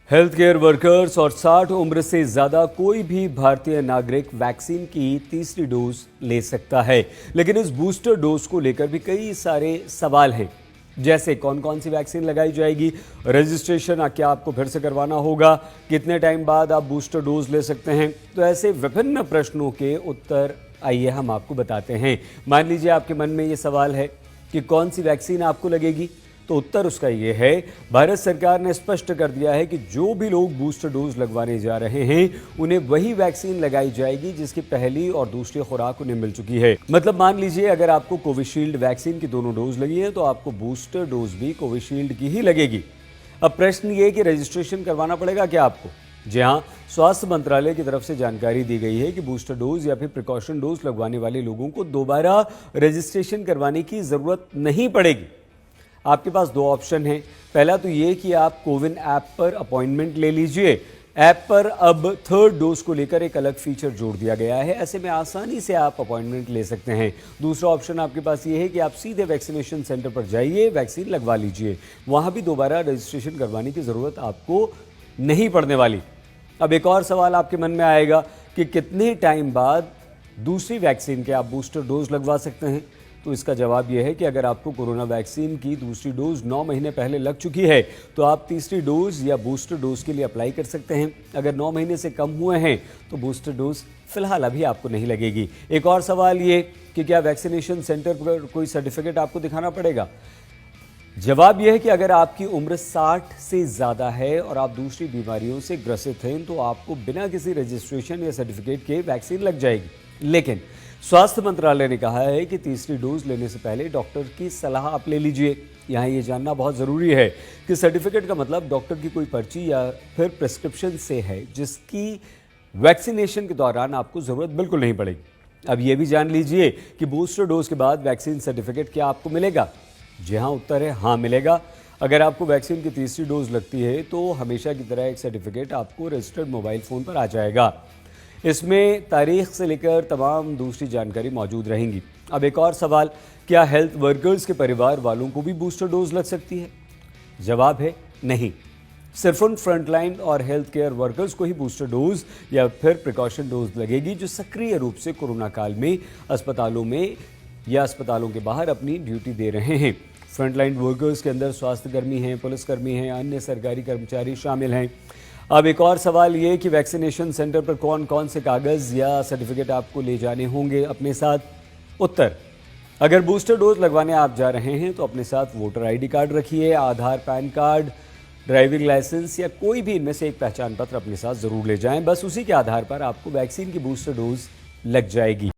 Health care workers और 60 उम्र से ज़्यादा कोई भी भारतीय नागरिक वैक्सीन की तीसरी डोज ले सकता है। लेकिन इस बूस्टर डोज को लेकर भी कई सारे सवाल हैं, जैसे कौन कौन सी वैक्सीन लगाई जाएगी, रजिस्ट्रेशन क्या आपको फिर से करवाना होगा, कितने टाइम बाद आप बूस्टर डोज ले सकते हैं। तो ऐसे विभिन्न प्रश्नों के उत्तर आइए हम आपको बताते हैं। मान लीजिए आपके मन में ये सवाल है कि कौन सी वैक्सीन आपको लगेगी, तो उत्तर उसका ये है, भारत सरकार ने स्पष्ट कर दिया है कि जो भी लोग बूस्टर डोज लगवाने जा रहे हैं उन्हें वही वैक्सीन लगाई जाएगी जिसकी पहली और दूसरी खुराक उन्हें मिल चुकी है। मतलब मान लीजिए अगर आपको कोविशील्ड वैक्सीन की दोनों डोज लगी है तो आपको बूस्टर डोज भी कोविशील्ड की ही लगेगी। अब प्रश्न ये कि रजिस्ट्रेशन करवाना पड़ेगा क्या आपको? जी हाँ, स्वास्थ्य मंत्रालय की तरफ से जानकारी दी गई है कि बूस्टर डोज या फिर प्रिकॉशन डोज लगवाने वाले लोगों को दोबारा रजिस्ट्रेशन करवाने की जरूरत नहीं पड़ेगी। आपके पास दो ऑप्शन हैं। पहला तो ये कि आप कोविन ऐप पर अपॉइंटमेंट ले लीजिए। ऐप पर अब थर्ड डोज को लेकर एक अलग फीचर जोड़ दिया गया है, ऐसे में आसानी से आप अपॉइंटमेंट ले सकते हैं। दूसरा ऑप्शन आपके पास ये है कि आप सीधे वैक्सीनेशन सेंटर पर जाइए, वैक्सीन लगवा लीजिए। वहाँ भी दोबारा रजिस्ट्रेशन करवाने की ज़रूरत आपको नहीं पड़ने वाली। अब एक और सवाल आपके मन में आएगा कि कितने टाइम बाद दूसरी वैक्सीन के आप बूस्टर डोज लगवा सकते हैं। तो इसका जवाब यह है कि अगर आपको कोरोना वैक्सीन की दूसरी डोज 9 महीने पहले लग चुकी है तो आप तीसरी डोज या बूस्टर डोज के लिए अप्लाई कर सकते हैं। अगर 9 महीने से कम हुए हैं तो बूस्टर डोज फिलहाल अभी आपको नहीं लगेगी। एक और सवाल ये कि क्या वैक्सीनेशन सेंटर पर कोई सर्टिफिकेट आपको दिखाना पड़ेगा? जवाब यह है कि अगर आपकी उम्र 60 से ज़्यादा है और आप दूसरी बीमारियों से ग्रसित हैं तो आपको बिना किसी रजिस्ट्रेशन या सर्टिफिकेट के वैक्सीन लग जाएगी। लेकिन स्वास्थ्य मंत्रालय ने कहा है कि तीसरी डोज लेने से पहले डॉक्टर की सलाह आप ले लीजिए। यहाँ ये जानना बहुत ज़रूरी है कि सर्टिफिकेट का मतलब डॉक्टर की कोई पर्ची या फिर प्रिस्क्रिप्शन से है जिसकी वैक्सीनेशन के दौरान आपको ज़रूरत बिल्कुल नहीं पड़ेगी। अब ये भी जान लीजिए कि बूस्टर डोज के बाद वैक्सीन सर्टिफिकेट क्या आपको मिलेगा? जी हाँ, उत्तर है हाँ, मिलेगा। अगर आपको वैक्सीन की तीसरी डोज लगती है तो हमेशा की तरह एक सर्टिफिकेट आपको रजिस्टर्ड मोबाइल फ़ोन पर आ जाएगा। इसमें तारीख से लेकर तमाम दूसरी जानकारी मौजूद रहेंगी। अब एक और सवाल, क्या हेल्थ वर्कर्स के परिवार वालों को भी बूस्टर डोज लग सकती है? जवाब है नहीं, सिर्फ उन फ्रंटलाइन और हेल्थ केयर वर्कर्स को ही बूस्टर डोज या फिर प्रिकॉशन डोज लगेगी जो सक्रिय रूप से कोरोना काल में अस्पतालों में या अस्पतालों के बाहर अपनी ड्यूटी दे रहे हैं। फ्रंटलाइन वर्कर्स के अंदर स्वास्थ्यकर्मी हैं, पुलिसकर्मी हैं, अन्य सरकारी कर्मचारी शामिल हैं। अब एक और सवाल ये कि वैक्सीनेशन सेंटर पर कौन कौन से कागज़ या सर्टिफिकेट आपको ले जाने होंगे अपने साथ? उत्तर, अगर बूस्टर डोज लगवाने आप जा रहे हैं तो अपने साथ वोटर आईडी कार्ड रखिए, आधार, पैन कार्ड, ड्राइविंग लाइसेंस या कोई भी इनमें से एक पहचान पत्र अपने साथ ज़रूर ले जाएं। बस उसी के आधार पर आपको वैक्सीन की बूस्टर डोज लग जाएगी।